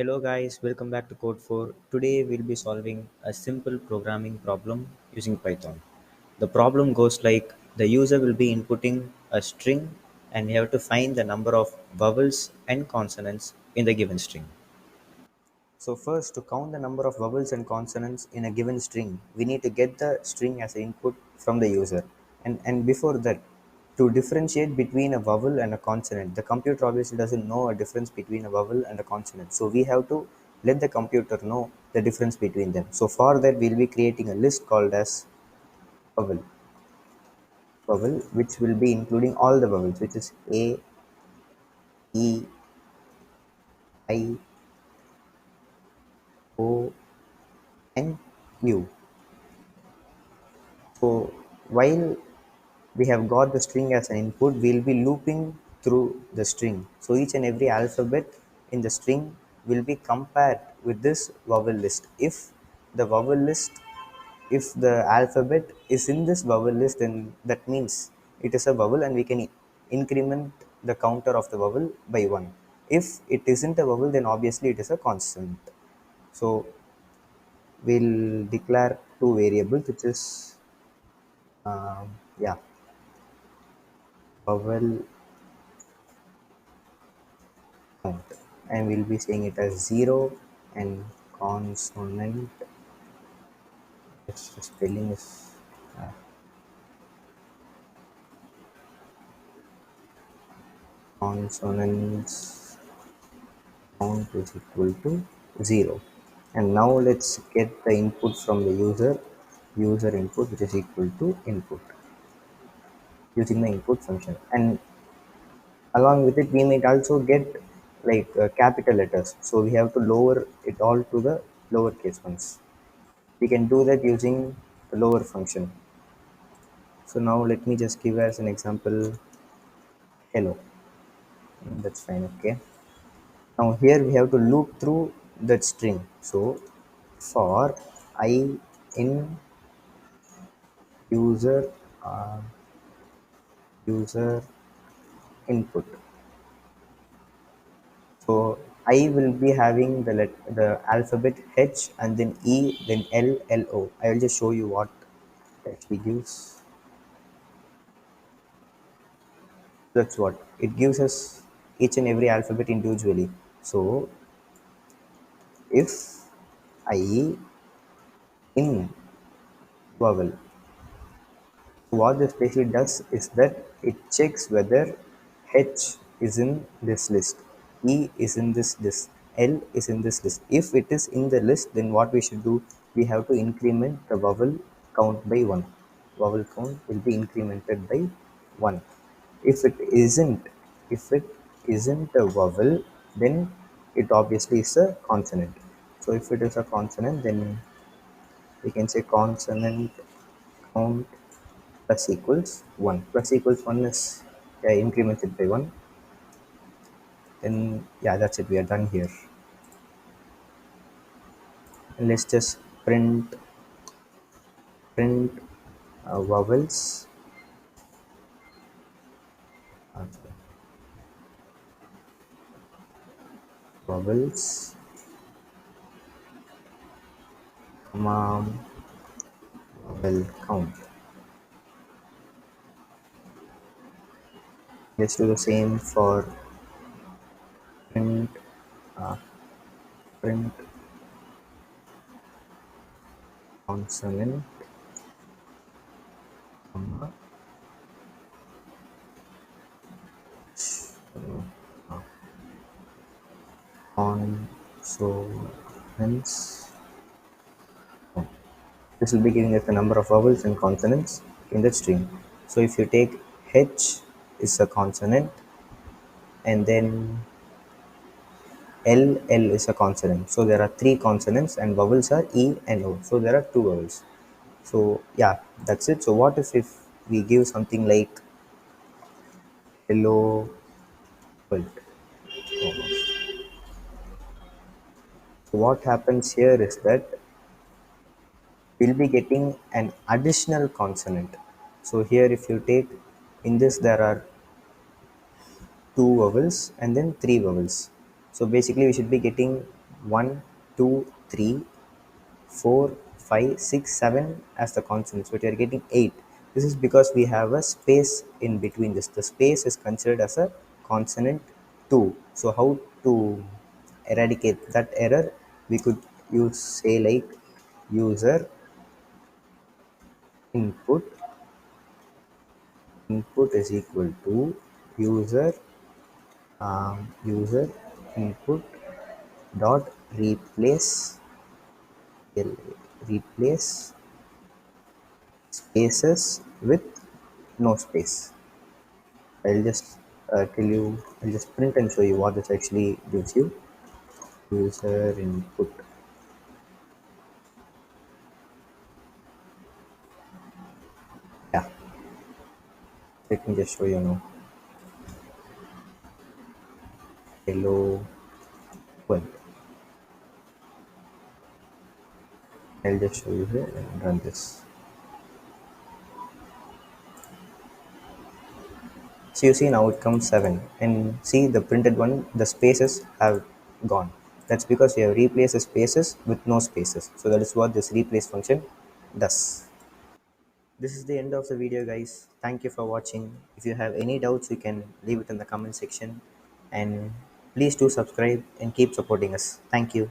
Hello guys, welcome back to Code 4. Today we'll be solving a simple programming problem using Python. The problem goes like the user will be inputting a string and we have to find the number of vowels and consonants in the given string. So first, to count the number of vowels and consonants in a given string, we need to get the string as an input from the user. And before that, to differentiate between a vowel and a consonant, the computer obviously doesn't know a difference between a vowel and a consonant. So we have to let the computer know the difference between them. So for that, we'll be creating a list called as vowel, which will be including all the vowels, which is A, E, I, O, and U. So while we have got the string as an input, we'll be looping through the string. So each and every alphabet in the string will be compared with this vowel list. The vowel list, if the alphabet is in this vowel list, then that means it is a vowel and we can increment the counter of the vowel by 1. If it isn't a vowel, then obviously it is a constant. So we'll declare two variables, which is yeah, vowel count, and we'll be saying it as 0 and consonant. The spelling is uh, consonants count is equal to 0. And now let's get the input from the user input, which is equal to input, using the input function. And along with it, we might also get like capital letters, so we have to lower it all to the lowercase ones. We can do that using the lower function. So now let me just give as an example hello. That's fine. Okay. Now here we have to loop through that string. So for I in user uh, user input. So I will be having the alphabet H and then E, then L, L, O. I will just show you what actually gives. That's what it gives us, each and every alphabet individually. So if I in vowel, what this basically does is that it checks whether H is in this list, E is in this list, L is in this list. If it is in the list, then what we should do, we have to increment the vowel count by 1. Vowel count will be incremented by 1. If it isn't, if it isn't a vowel, then it obviously is a consonant. So if it is a consonant, then we can say consonant count plus equals 1. Plus equals 1 is incremented by 1. Then yeah, that's it, we are done here. And let's just print vowels, uh, vowels comma vowel count. Let's do the same for print uh, print consonant comma consonants. This will be giving us the number of vowels and consonants in the string. So if you take H is a consonant, and then L is a consonant. So there are three consonants and vowels are E and O. So there are two vowels. So yeah, that's it. So what if we give something like hello world? So what happens here is that we'll be getting an additional consonant. So here if you take, in this there are two vowels and then three vowels. So basically we should be getting 1, 2, 3, 4, 5, 6, 7 as the consonants, but you are getting 8. This is because we have a space in between this. The space is considered as a consonant 2. So how to eradicate that error? We could use say like user input is equal to user user input dot replace spaces with no space. I'll just tell you, I'll just print and show you what this actually gives you. User input. Yeah, let me just show you now. Hello world. I'll just show you here and run this. So you see now it comes 7, and see the printed one, the spaces have gone. That's because we have replaced the spaces with no spaces. So that is what this replace function does. This is the end of the video, guys. Thank you for watching. If you have any doubts, you can leave it in the comment section, and please do subscribe and keep supporting us. Thank you.